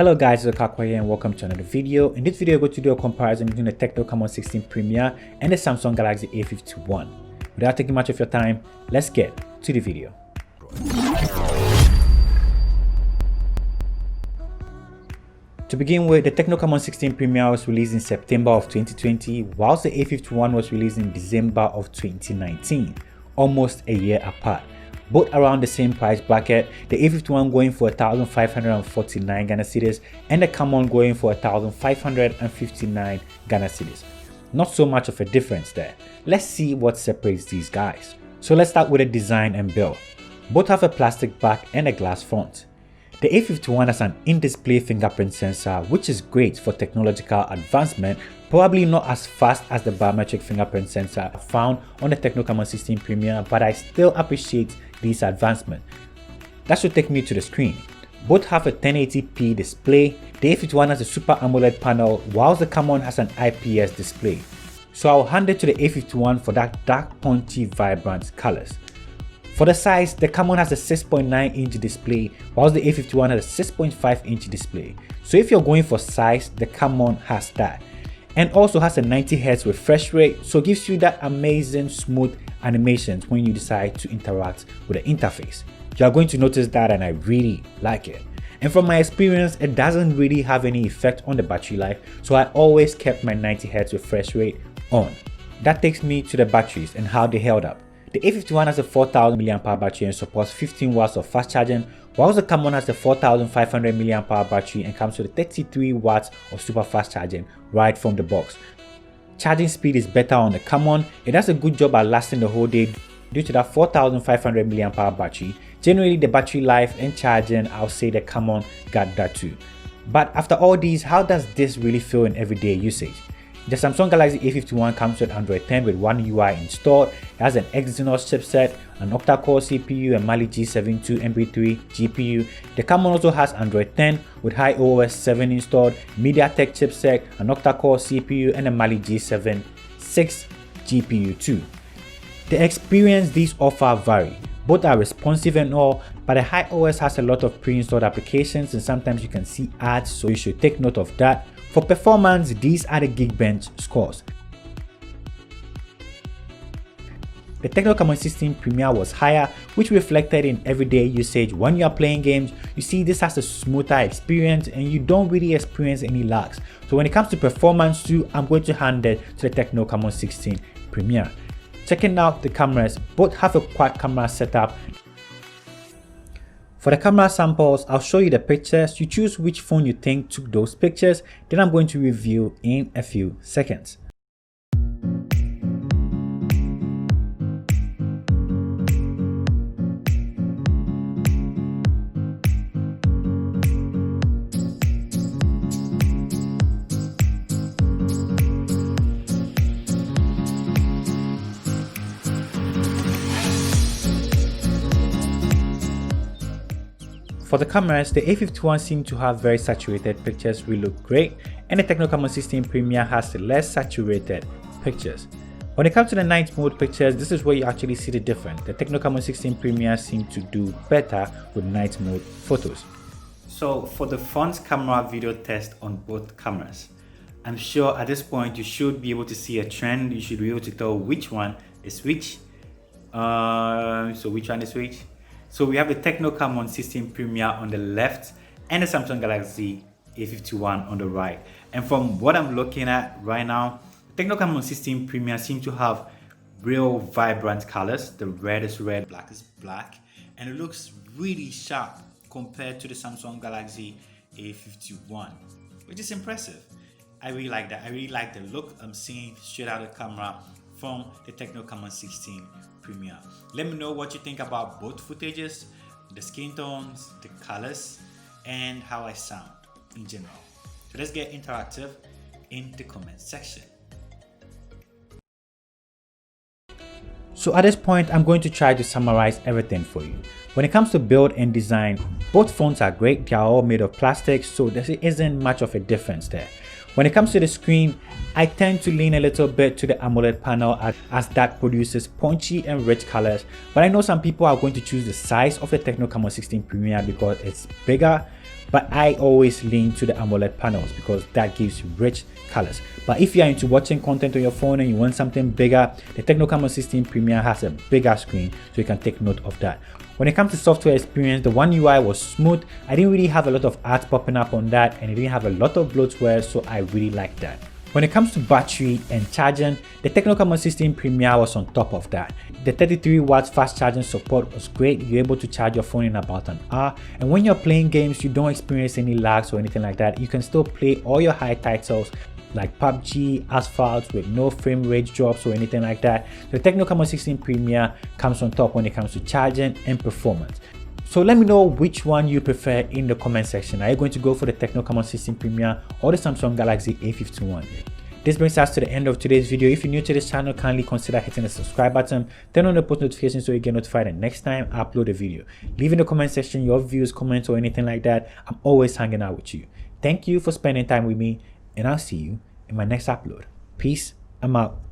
Hello guys, it's Rickaquaog here and welcome to another video. In this video, we're going to do a comparison between the TECNO CAMON 16 Premier and the Samsung Galaxy A51. Without taking much of your time, let's get to the video. To begin with, the TECNO CAMON 16 Premier was released in September of 2020, whilst the A51 was released in December of 2019, almost a year apart. Both around the same price bracket, the A51 going for 1,549 Ghana cedis and the CAMON going for 1,559 Ghana cedis. Not so much of a difference there. Let's see what separates these guys. So let's start with the design and build. Both have a plastic back and a glass front. The A51 has an in-display fingerprint sensor, which is great for technological advancement, probably not as fast as the biometric fingerprint sensor found on the TECNO CAMON 16 Premier, but I still appreciate these advancements. That should take me to the screen. Both have a 1080p display. The A51 has a Super AMOLED panel, whilst the CAMON has an IPS display. So I'll hand it to the A51 for that dark, punchy, vibrant colors. For the size, the CAMON has a 6.9-inch display, whilst the A51 has a 6.5-inch display. So if you're going for size, the CAMON has that. And also has a 90Hz refresh rate, so gives you that amazing smooth animations when you decide to interact with the interface. You are going to notice that, and I really like it. And from my experience, it doesn't really have any effect on the battery life, so I always kept my 90Hz refresh rate on. That takes me to the batteries and how they held up. The A51 has a 4000 mAh battery and supports 15 watts of fast charging, whilst the CAMON has a 4500 mAh battery and comes with 33 watts of super fast charging right from the box. Charging speed is better on the CAMON. It does a good job at lasting the whole day due to that 4500 mAh battery. Generally, the battery life and charging, I'll say the CAMON got that too. But after all these, how does this really feel in everyday usage? The Samsung Galaxy A51 comes with Android 10 with One UI installed. It has an Exynos chipset, an octa-core CPU, and Mali G72 GPU. The CAMON also has Android 10 with iOS 7 installed, MediaTek chipset, an octa-core CPU, and a Mali G7 6 GPU too. The experience these offer vary. Both are responsive and all, but the iOS has a lot of pre-installed applications and sometimes you can see ads, so you should take note of that. For performance, these are the Geekbench scores. The TECNO CAMON 16 Premier was higher, which reflected in everyday usage. When you are playing games, you see this has a smoother experience and you don't really experience any lags. So when it comes to performance too, I'm going to hand it to the TECNO CAMON 16 Premier. Checking out the cameras, both have a quad camera setup. For the camera samples, I'll show you the pictures. You choose which phone you think took those pictures, then I'm going to review in a few seconds. For the cameras, the A51 seemed to have very saturated pictures, will look great, and the TECNO CAMON 16 Premier has less saturated pictures. When it comes to the night mode pictures, this is where you actually see the difference. The TECNO CAMON 16 Premier seemed to do better with night mode photos. So for the front camera video test on both cameras, I'm sure at this point you should be able to see a trend. You should be able to tell which one is which. So which one is which? So we have the TECNO CAMON 16 Premier on the left and the Samsung Galaxy A51 on the right. And from what I'm looking at right now, the TECNO CAMON 16 Premier seems to have real vibrant colors. The red is red, black is black, and it looks really sharp compared to the Samsung Galaxy A51, which is impressive. I really like that. I really like the look I'm seeing straight out of the camera from the TECNO CAMON 16 Premier. Let me know what you think about both footages, the skin tones, the colors, and how I sound in general. So let's get interactive in the comment section. So at this point, I'm going to try to summarize everything for you. When it comes to build and design, both phones are great. They are all made of plastic, so there isn't much of a difference there. When it comes to the screen, I tend to lean a little bit to the AMOLED panel as that produces punchy and rich colors, but I know some people are going to choose the size of the TECNO CAMON 16 Premier because it's bigger. but I always lean to the AMOLED panels because that gives rich colors. But if you are into watching content on your phone and you want something bigger, the TECNO CAMON 16 Premier has a bigger screen, so you can take note of that. When it comes to software experience, the One UI was smooth. I didn't really have a lot of ads popping up on that, and it didn't have a lot of bloatware, so I really like that. When it comes to battery and charging, the TECNO CAMON 16 Premier was on top of that. The 33 watts fast charging support was great. You're able to charge your phone in about an hour, and when you're playing games, you don't experience any lags or anything like that. You can still play all your high titles like PUBG, Asphalt with no frame rate drops or anything like that. The TECNO CAMON 16 Premier comes on top when it comes to charging and performance. So let me know which one you prefer in the comment section. Are you going to go for the TECNO CAMON 16 Premier or the Samsung Galaxy A51? This brings us to the end of today's video. If you're new to this channel, kindly consider hitting the subscribe button, turn on the post notifications so you get notified the next time I upload a video. Leave in the comment section your views, comments, or anything like that. I'm always hanging out with you. Thank you for spending time with me, and I'll see you in my next upload. Peace. I'm out.